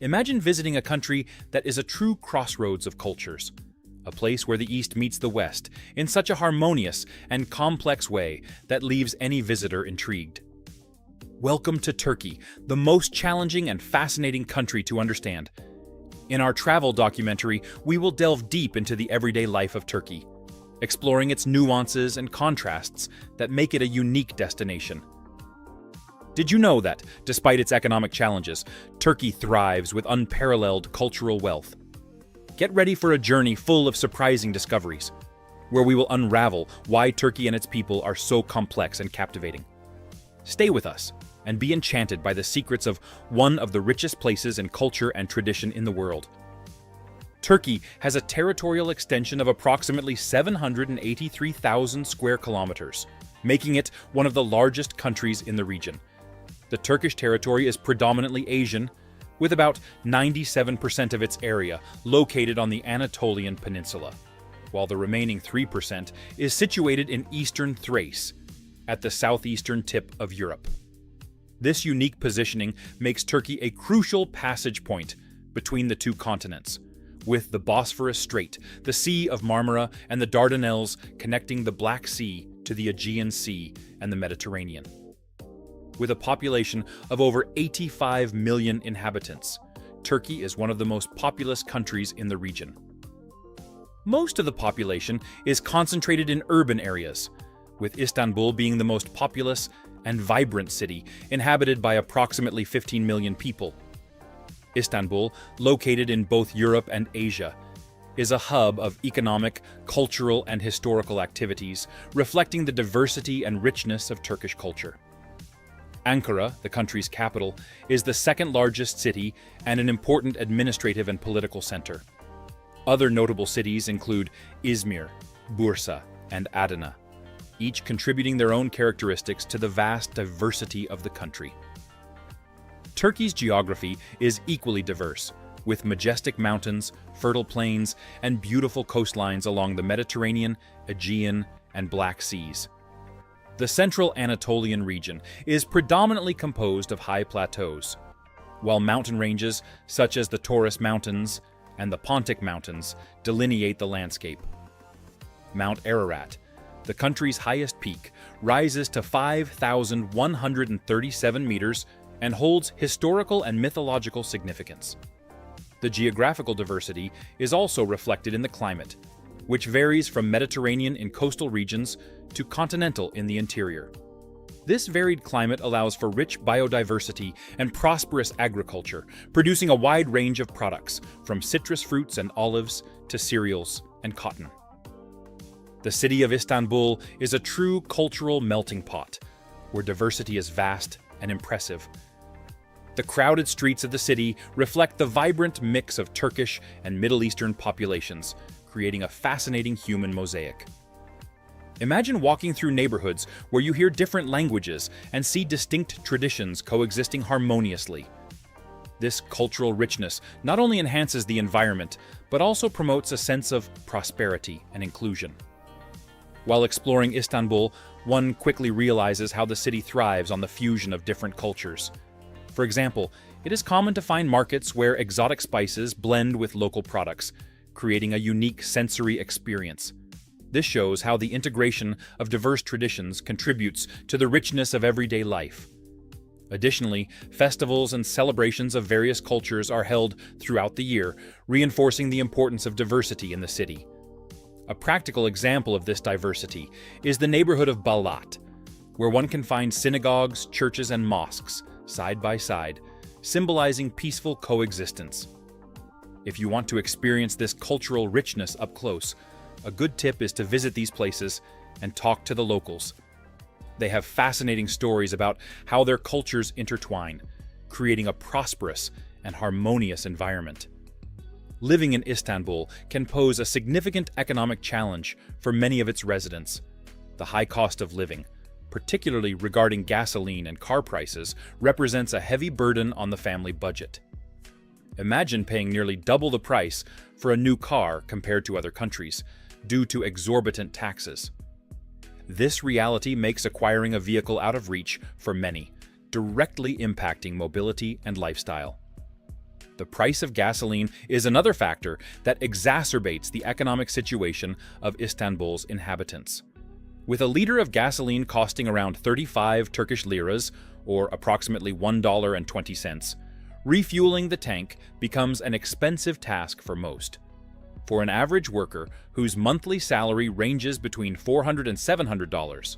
Imagine visiting a country that is a true crossroads of cultures, a place where the East meets the West in such a harmonious and complex way that leaves any visitor intrigued. Welcome to Turkey, the most challenging and fascinating country to understand. In our travel documentary, we will delve deep into the everyday life of Turkey, exploring its nuances and contrasts that make it a unique destination. Did you know that, despite its economic challenges, Turkey thrives with unparalleled cultural wealth? Get ready for a journey full of surprising discoveries, where we will unravel why Turkey and its people are so complex and captivating. Stay with us and be enchanted by the secrets of one of the richest places in culture and tradition in the world. Turkey has a territorial extension of approximately 783,000 square kilometers, making it one of the largest countries in the region. The Turkish territory is predominantly Asian, with about 97% of its area located on the Anatolian Peninsula, while the remaining 3% is situated in eastern Thrace, at the southeastern tip of Europe. This unique positioning makes Turkey a crucial passage point between the two continents, with the Bosphorus Strait, the Sea of Marmara, and the Dardanelles connecting the Black Sea to the Aegean Sea and the Mediterranean. With a population of over 85 million inhabitants, Turkey is one of the most populous countries in the region. Most of the population is concentrated in urban areas, with Istanbul being the most populous and vibrant city, inhabited by approximately 15 million people. Istanbul, located in both Europe and Asia, is a hub of economic, cultural, and historical activities, reflecting the diversity and richness of Turkish culture. Ankara, the country's capital, is the second largest city and an important administrative and political center. Other notable cities include Izmir, Bursa, and Adana, each contributing their own characteristics to the vast diversity of the country. Turkey's geography is equally diverse, with majestic mountains, fertile plains, and beautiful coastlines along the Mediterranean, Aegean, and Black Seas. The central Anatolian region is predominantly composed of high plateaus, while mountain ranges such as the Taurus Mountains and the Pontic Mountains delineate the landscape. Mount Ararat, the country's highest peak, rises to 5,137 meters and holds historical and mythological significance. The geographical diversity is also reflected in the climate, which varies from Mediterranean in coastal regions to continental in the interior. This varied climate allows for rich biodiversity and prosperous agriculture, producing a wide range of products, from citrus fruits and olives to cereals and cotton. The city of Istanbul is a true cultural melting pot, where diversity is vast and impressive. The crowded streets of the city reflect the vibrant mix of Turkish and Middle Eastern populations, creating a fascinating human mosaic. Imagine walking through neighborhoods where you hear different languages and see distinct traditions coexisting harmoniously. This cultural richness not only enhances the environment, but also promotes a sense of prosperity and inclusion. While exploring Istanbul, one quickly realizes how the city thrives on the fusion of different cultures. For example, it is common to find markets where exotic spices blend with local products, creating a unique sensory experience. This shows how the integration of diverse traditions contributes to the richness of everyday life. Additionally, festivals and celebrations of various cultures are held throughout the year, reinforcing the importance of diversity in the city. A practical example of this diversity is the neighborhood of Balat, where one can find synagogues, churches, and mosques side by side, symbolizing peaceful coexistence. If you want to experience this cultural richness up close, a good tip is to visit these places and talk to the locals. They have fascinating stories about how their cultures intertwine, creating a prosperous and harmonious environment. Living in Istanbul can pose a significant economic challenge for many of its residents. The high cost of living, particularly regarding gasoline and car prices, represents a heavy burden on the family budget. Imagine paying nearly double the price for a new car compared to other countries, due to exorbitant taxes. This reality makes acquiring a vehicle out of reach for many, directly impacting mobility and lifestyle. The price of gasoline is another factor that exacerbates the economic situation of Istanbul's inhabitants. With a liter of gasoline costing around 35 Turkish liras, or approximately $1.20, refueling the tank becomes an expensive task for most. For an average worker whose monthly salary ranges between $400 and $700,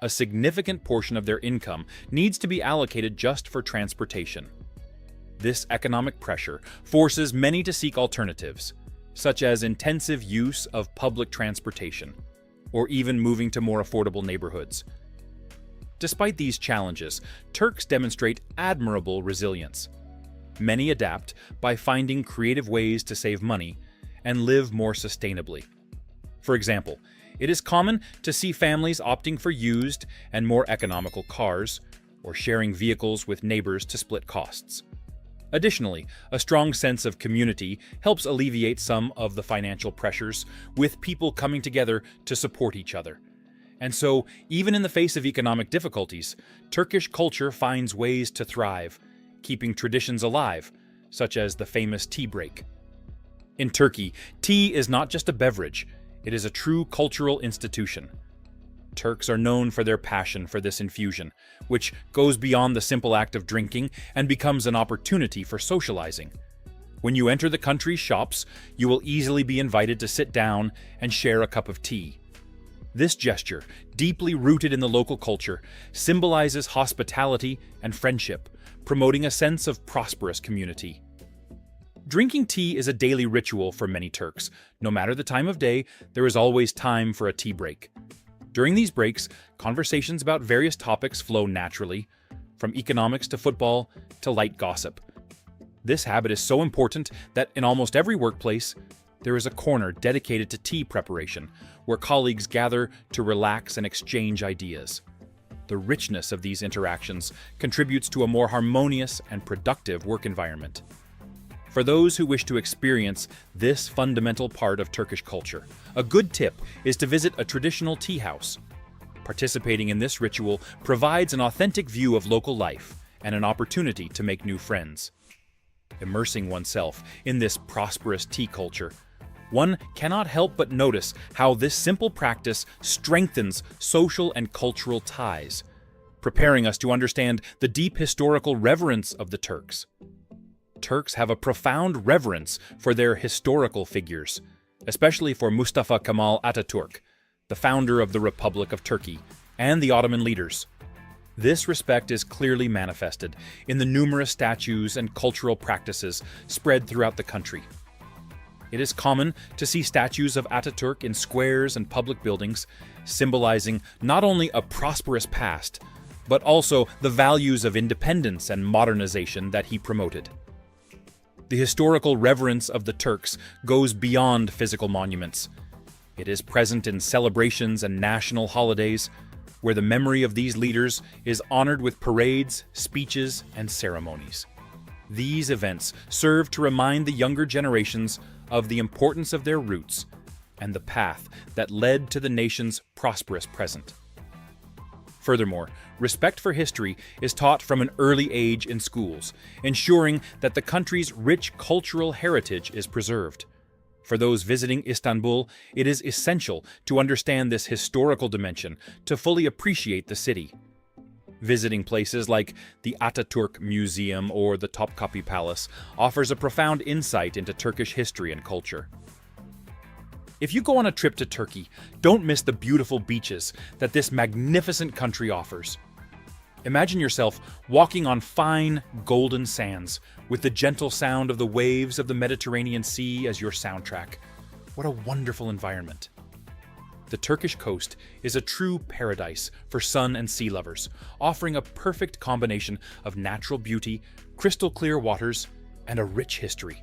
a significant portion of their income needs to be allocated just for transportation. This economic pressure forces many to seek alternatives, such as intensive use of public transportation, or even moving to more affordable neighborhoods. Despite these challenges, Turks demonstrate admirable resilience. Many adapt by finding creative ways to save money and live more sustainably. For example, it is common to see families opting for used and more economical cars, or sharing vehicles with neighbors to split costs. Additionally, a strong sense of community helps alleviate some of the financial pressures, with people coming together to support each other. And so, even in the face of economic difficulties, Turkish culture finds ways to thrive, keeping traditions alive, such as the famous tea break. In Turkey, tea is not just a beverage, it is a true cultural institution. Turks are known for their passion for this infusion, which goes beyond the simple act of drinking and becomes an opportunity for socializing. When you enter the country's shops, you will easily be invited to sit down and share a cup of tea. This gesture, deeply rooted in the local culture, symbolizes hospitality and friendship, promoting a sense of prosperous community. Drinking tea is a daily ritual for many Turks. No matter the time of day, there is always time for a tea break. During these breaks, conversations about various topics flow naturally, from economics to football to light gossip. This habit is so important that in almost every workplace, there is a corner dedicated to tea preparation, where colleagues gather to relax and exchange ideas. The richness of these interactions contributes to a more harmonious and productive work environment. For those who wish to experience this fundamental part of Turkish culture, a good tip is to visit a traditional tea house. Participating in this ritual provides an authentic view of local life and an opportunity to make new friends. Immersing oneself in this prosperous tea culture, one cannot help but notice how this simple practice strengthens social and cultural ties, preparing us to understand the deep historical reverence of the Turks. Turks have a profound reverence for their historical figures, especially for Mustafa Kemal Atatürk, the founder of the Republic of Turkey, and the Ottoman leaders. This respect is clearly manifested in the numerous statues and cultural practices spread throughout the country. It is common to see statues of Atatürk in squares and public buildings, symbolizing not only a prosperous past, but also the values of independence and modernization that he promoted. The historical reverence of the Turks goes beyond physical monuments. It is present in celebrations and national holidays, where the memory of these leaders is honored with parades, speeches, and ceremonies. These events serve to remind the younger generations of the importance of their roots and the path that led to the nation's prosperous present. Furthermore, respect for history is taught from an early age in schools, ensuring that the country's rich cultural heritage is preserved. For those visiting Istanbul, it is essential to understand this historical dimension to fully appreciate the city. Visiting places like the Atatürk Museum or the Topkapi Palace offers a profound insight into Turkish history and culture. If you go on a trip to Turkey, don't miss the beautiful beaches that this magnificent country offers. Imagine yourself walking on fine, golden sands, with the gentle sound of the waves of the Mediterranean Sea as your soundtrack. What a wonderful environment. The Turkish coast is a true paradise for sun and sea lovers, offering a perfect combination of natural beauty, crystal clear waters, and a rich history.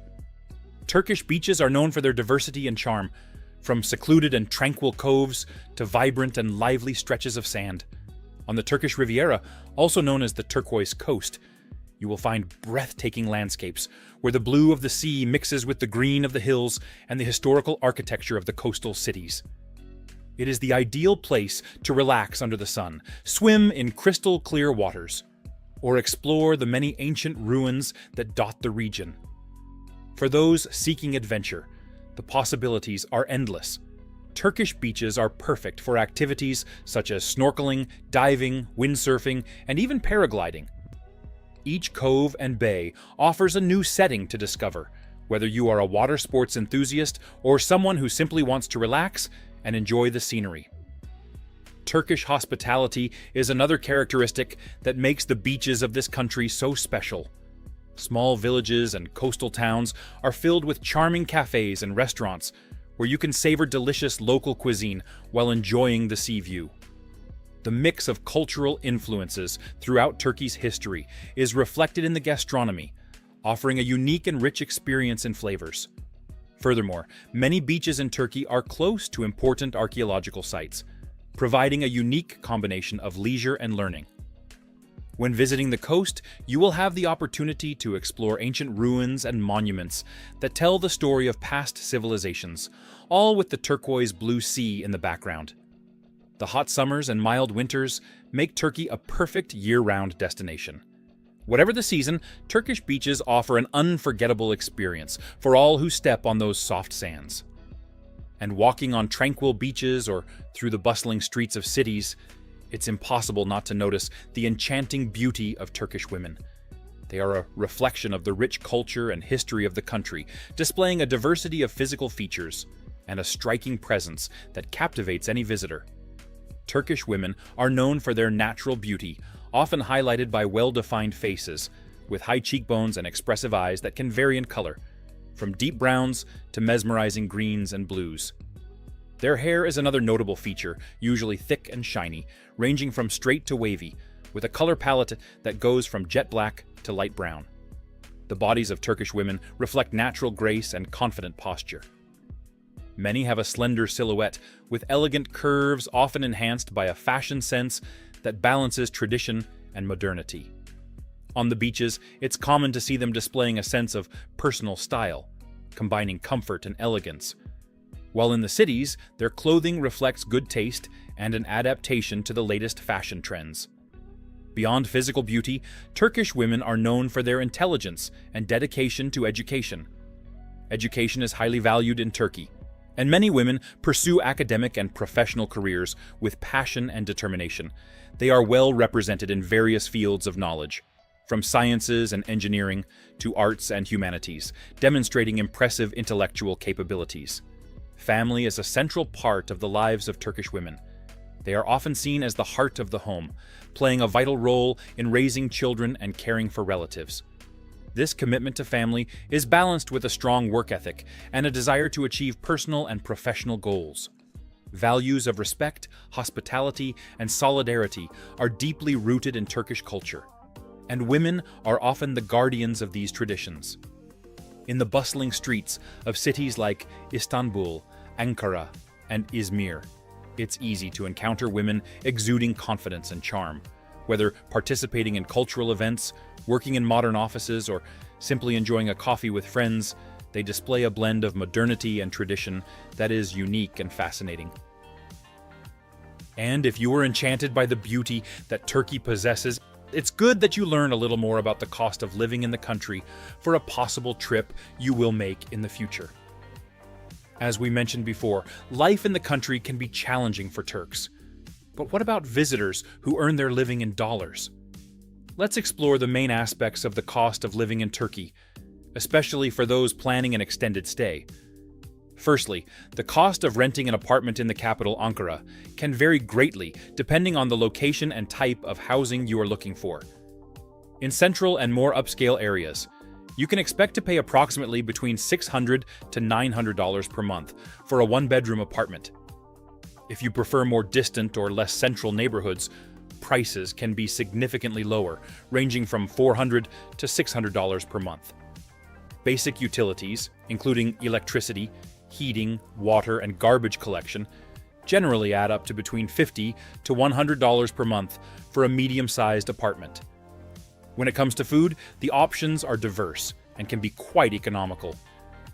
Turkish beaches are known for their diversity and charm, from secluded and tranquil coves to vibrant and lively stretches of sand. On the Turkish Riviera, also known as the Turquoise Coast, you will find breathtaking landscapes where the blue of the sea mixes with the green of the hills and the historical architecture of the coastal cities. It is the ideal place to relax under the sun, swim in crystal clear waters, or explore the many ancient ruins that dot the region. For those seeking adventure, the possibilities are endless. Turkish beaches are perfect for activities such as snorkeling, diving, windsurfing, and even paragliding. Each cove and bay offers a new setting to discover, whether you are a water sports enthusiast or someone who simply wants to relax and enjoy the scenery. Turkish hospitality is another characteristic that makes the beaches of this country so special. Small villages and coastal towns are filled with charming cafes and restaurants where you can savor delicious local cuisine while enjoying the sea view. The mix of cultural influences throughout Turkey's history is reflected in the gastronomy, offering a unique and rich experience in flavors. Furthermore, many beaches in Turkey are close to important archaeological sites, providing a unique combination of leisure and learning. When visiting the coast, you will have the opportunity to explore ancient ruins and monuments that tell the story of past civilizations, all with the turquoise blue sea in the background. The hot summers and mild winters make Turkey a perfect year-round destination. Whatever the season, Turkish beaches offer an unforgettable experience for all who step on those soft sands. And walking on tranquil beaches or through the bustling streets of cities, it's impossible not to notice the enchanting beauty of Turkish women. They are a reflection of the rich culture and history of the country, displaying a diversity of physical features and a striking presence that captivates any visitor. Turkish women are known for their natural beauty, often highlighted by well-defined faces, with high cheekbones and expressive eyes that can vary in color, from deep browns to mesmerizing greens and blues. Their hair is another notable feature, usually thick and shiny, ranging from straight to wavy, with a color palette that goes from jet black to light brown. The bodies of Turkish women reflect natural grace and confident posture. Many have a slender silhouette, with elegant curves often enhanced by a fashion sense that balances tradition and modernity. On the beaches, it's common to see them displaying a sense of personal style, combining comfort and elegance. While in the cities, their clothing reflects good taste and an adaptation to the latest fashion trends. Beyond physical beauty, Turkish women are known for their intelligence and dedication to education. Education is highly valued in Turkey, and many women pursue academic and professional careers with passion and determination. They are well represented in various fields of knowledge, from sciences and engineering to arts and humanities, demonstrating impressive intellectual capabilities. Family is a central part of the lives of Turkish women. They are often seen as the heart of the home, playing a vital role in raising children and caring for relatives. This commitment to family is balanced with a strong work ethic and a desire to achieve personal and professional goals. Values of respect, hospitality, and solidarity are deeply rooted in Turkish culture, and women are often the guardians of these traditions. In the bustling streets of cities like Istanbul, Ankara, and Izmir, it's easy to encounter women exuding confidence and charm. Whether participating in cultural events, working in modern offices, or simply enjoying a coffee with friends, they display a blend of modernity and tradition that is unique and fascinating. And if you are enchanted by the beauty that Turkey possesses, it's good that you learn a little more about the cost of living in the country for a possible trip you will make in the future. As we mentioned before, life in the country can be challenging for Turks. But what about visitors who earn their living in dollars? Let's explore the main aspects of the cost of living in Turkey, especially for those planning an extended stay. Firstly, the cost of renting an apartment in the capital, Ankara, can vary greatly depending on the location and type of housing you are looking for. In central and more upscale areas, you can expect to pay approximately between $600 to $900 per month for a one-bedroom apartment. If you prefer more distant or less central neighborhoods, prices can be significantly lower, ranging from $400 to $600 per month. Basic utilities, including electricity, heating, water, and garbage collection, generally add up to between $50 to $100 per month for a medium-sized apartment. When it comes to food, the options are diverse and can be quite economical.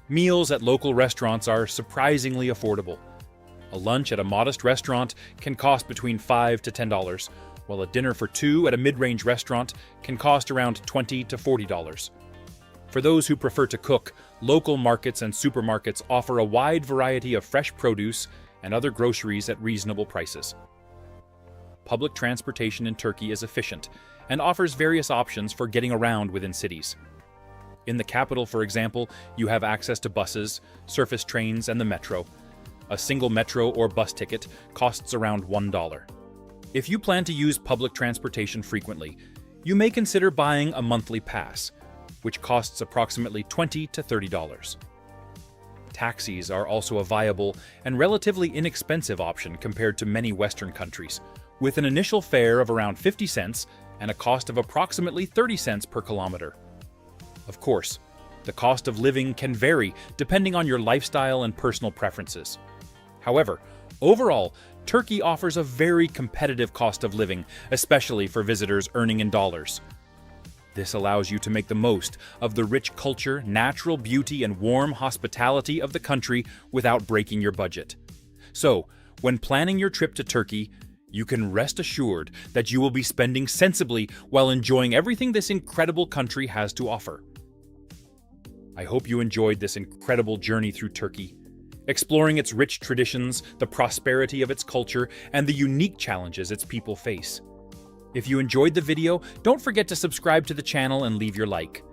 Meals at local restaurants are surprisingly affordable. A lunch at a modest restaurant can cost between $5 to $10, while a dinner for two at a mid-range restaurant can cost around $20 to $40. For those who prefer to cook, local markets and supermarkets offer a wide variety of fresh produce and other groceries at reasonable prices. Public transportation in Turkey is efficient and offers various options for getting around within cities. In the capital, for example, you have access to buses, surface trains, and the metro. A single metro or bus ticket costs around $1. If you plan to use public transportation frequently, you may consider buying a monthly pass, which costs approximately $20 to $30. Taxis are also a viable and relatively inexpensive option compared to many Western countries, with an initial fare of around 50 cents and a cost of approximately 30 cents per kilometer. Of course, the cost of living can vary depending on your lifestyle and personal preferences. However, overall, Turkey offers a very competitive cost of living, especially for visitors earning in dollars. This allows you to make the most of the rich culture, natural beauty, and warm hospitality of the country without breaking your budget. So, when planning your trip to Turkey, you can rest assured that you will be spending sensibly while enjoying everything this incredible country has to offer. I hope you enjoyed this incredible journey through Turkey, exploring its rich traditions, the prosperity of its culture, and the unique challenges its people face. If you enjoyed the video, don't forget to subscribe to the channel and leave your like.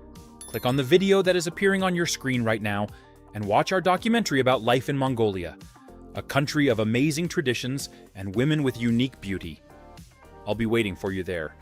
Click on the video that is appearing on your screen right now and watch our documentary about life in Mongolia, a country of amazing traditions and women with unique beauty. I'll be waiting for you there.